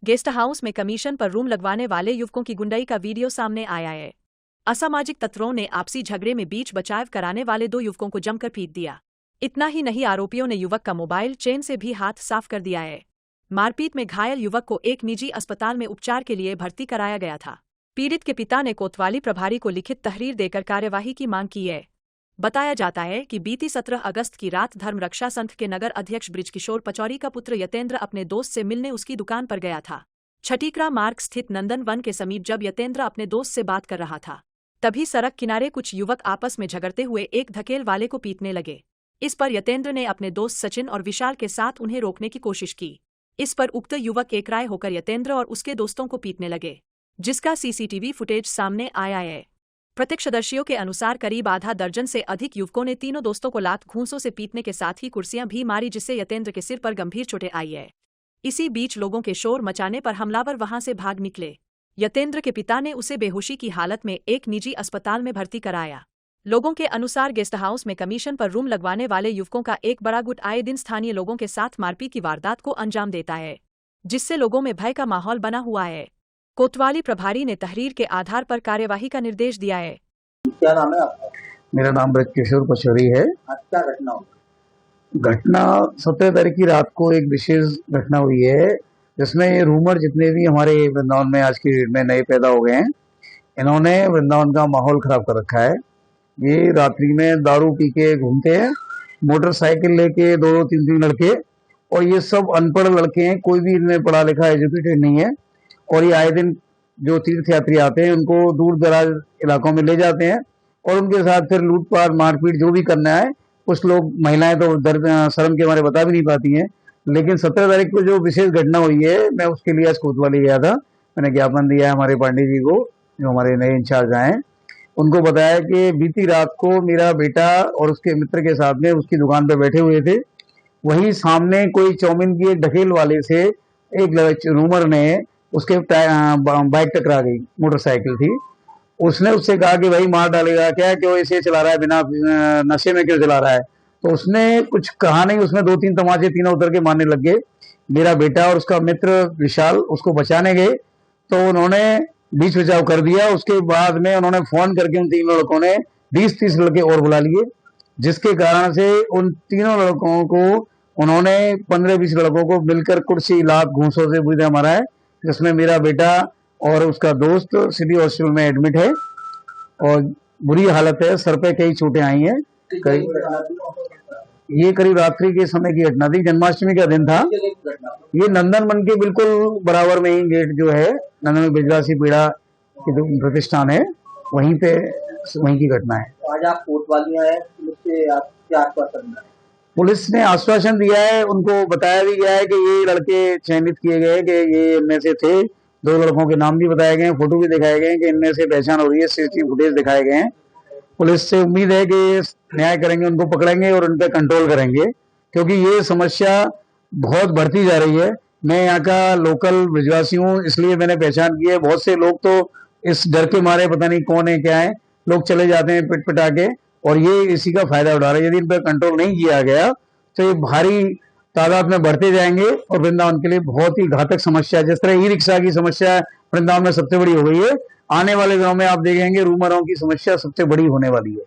Guest house में commission पर room लगवाने वाले युवकों की गुंडई का वीडियो सामने आया है। असामाजिक तत्वों ने आपसी झगड़े में बीच बचाव कराने वाले 2 युवकों को जमकर पीट दिया। इतना ही नहीं, आरोपियों ने युवक का मोबाइल चेन से भी हाथ साफ कर दिया है। मारपीट में घायल युवक को एक निजी अस्पताल में उपचार के लिए भर्ती कराया गया था। पीड़ित के पिता ने कोतवाली प्रभारी को लिखित तहरीर देकर कार्यवाही की मांग की है। बताया जाता है कि बीती 17 अगस्त की रात धर्मरक्षा संघ के नगर अध्यक्ष बृजकिशोर पचौरी का पुत्र यतेंद्र अपने दोस्त से मिलने उसकी दुकान पर गया था। छठीकरा मार्ग स्थित नंदन वन के समीप जब यतेंद्र अपने दोस्त से बात कर रहा था, तभी सड़क किनारे कुछ युवक आपस में झगड़ते हुए एक धकेल वाले को पीटने लगे। इस पर यतेंद्र ने अपने दोस्त सचिन और विशाल के साथ उन्हें रोकने की कोशिश की। इस पर उक्त युवक एकराय होकर यतेंद्र और उसके दोस्तों को पीटने लगे, जिसका सीसीटीवी फुटेज सामने आया है। प्रत्यक्षदर्शियों के अनुसार करीब आधा दर्जन से अधिक युवकों ने तीनों दोस्तों को लात घूंसों से पीटने के साथ ही कुर्सियां भी मारी, जिससे यतेंद्र के सिर पर गंभीर चोटें आई है। इसी बीच लोगों के शोर मचाने पर हमलावर वहां से भाग निकले। यतेंद्र के पिता ने उसे बेहोशी की हालत में एक निजी अस्पताल में भर्ती कराया। लोगों के अनुसार गेस्ट हाउस में कमीशन पर रूम लगवाने वाले युवकों का एक बड़ा गुट आए दिन स्थानीय लोगों के साथ मारपीट की वारदात को अंजाम देता है, जिससे लोगों में भय का माहौल बना हुआ है। कोतवाली प्रभारी ने तहरीर के आधार पर कार्यवाही का निर्देश दिया है। क्या नाम है आपका? मेरा नाम बृजकिशोर पचौरी है। आज क्या घटना हुई? घटना 17 तारीख की रात को एक विशेष घटना हुई है, जिसमें ये रूमर जितने भी हमारे वृंदावन में आज की डेट में नए पैदा हो गए हैं, इन्होंने वृंदावन का माहौल खराब कर रखा है। ये रात्रि में दारू पी के घूमते हैं, मोटरसाइकिल लेके 2-3 लड़के, और ये सब अनपढ़ लड़के हैं, कोई भी इनमें पढ़ा लिखा एजुकेटेड नहीं है। और ये आए दिन जो तीर्थ यात्री आते हैं उनको दूर दराज इलाकों में ले जाते हैं और उनके साथ फिर लूटपाट मारपीट जो भी करना है। कुछ लोग, महिलाएं तो दर्द शर्म के मारे बता भी नहीं पाती हैं। लेकिन 17 तारीख को जो विशेष घटना हुई है, मैं उसके लिए आज कोतवाली गया था। मैंने ज्ञापन दिया है हमारे पांडे जी को, जो हमारे नए इंचार्ज आए हैं। उनको बताया कि बीती रात को मेरा बेटा और उसके मित्र के साथ में उसकी दुकान पर बैठे हुए थे। वही सामने कोई चाउमीन की एक ढकेल वाले से एक रूमर ने उसके बाइक टकरा गई, मोटरसाइकिल थी। उसने उससे कहा कि भाई मार डालेगा क्या, क्यों ऐसे चला रहा है, बिना नशे में क्यों चला रहा है। तो उसने कुछ कहा नहीं, उसमें 2-3 तमाचे तीनों उतर के मारने लग गए। मेरा बेटा और उसका मित्र विशाल उसको बचाने गए तो उन्होंने बीच बचाव कर दिया। उसके बाद में उन्होंने फोन करके उन तीनों लड़कों ने 20-30 लड़के और बुला लिए, जिसके कारण से उन तीनों लड़कों को उन्होंने 15-20 लड़कों को मिलकर कुर्सी लात घूंसों से बुरी तरह मारा है, जिसमें मेरा बेटा और उसका दोस्त सिटी हॉस्पिटल में एडमिट है और बुरी हालत है। सर पे कई चोटें आई हैं। ये करीब रात्रि के समय की घटना थी, जन्माष्टमी का दिन था। ये नंदन वन के बिल्कुल बराबर में ही गेट जो है, नंदन ब्रजवासी पीड़ा की जो प्रतिष्ठान है, वहीं की घटना है। आज आप कोतवाली आए, पुलिस आप क्या आश्वासन दिया? पुलिस ने आश्वासन दिया है, उनको बताया भी गया है कि ये लड़के चयनित किए गए कि ये इनमें से थे। 2 लड़कों के नाम भी बताए गए हैं, फोटो भी दिखाए गए हैं कि इनमें से पहचान हो रही है, सीसीटीवी फुटेज दिखाए गए हैं। पुलिस से उम्मीद है कि न्याय करेंगे, उनको पकड़ेंगे और उन पर कंट्रोल करेंगे, क्योंकि ये समस्या बहुत बढ़ती जा रही है। मैं यहाँ का लोकल ब्रजवासी हूँ, इसलिए मैंने पहचान की है। बहुत से लोग तो इस डर के मारे पता नहीं कौन है क्या है, लोग चले जाते हैं पिट पिटा के, और ये इसी का फायदा उठा रहे हैं। यदि इन पर कंट्रोल नहीं किया गया तो ये भारी तादाद में बढ़ते जाएंगे और वृंदावन के लिए बहुत ही घातक समस्या है। जिस तरह ई रिक्शा की समस्या वृंदावन में सबसे बड़ी हो गई है, आने वाले दिनों में आप देखेंगे रूमरों की समस्या सबसे बड़ी होने वाली है।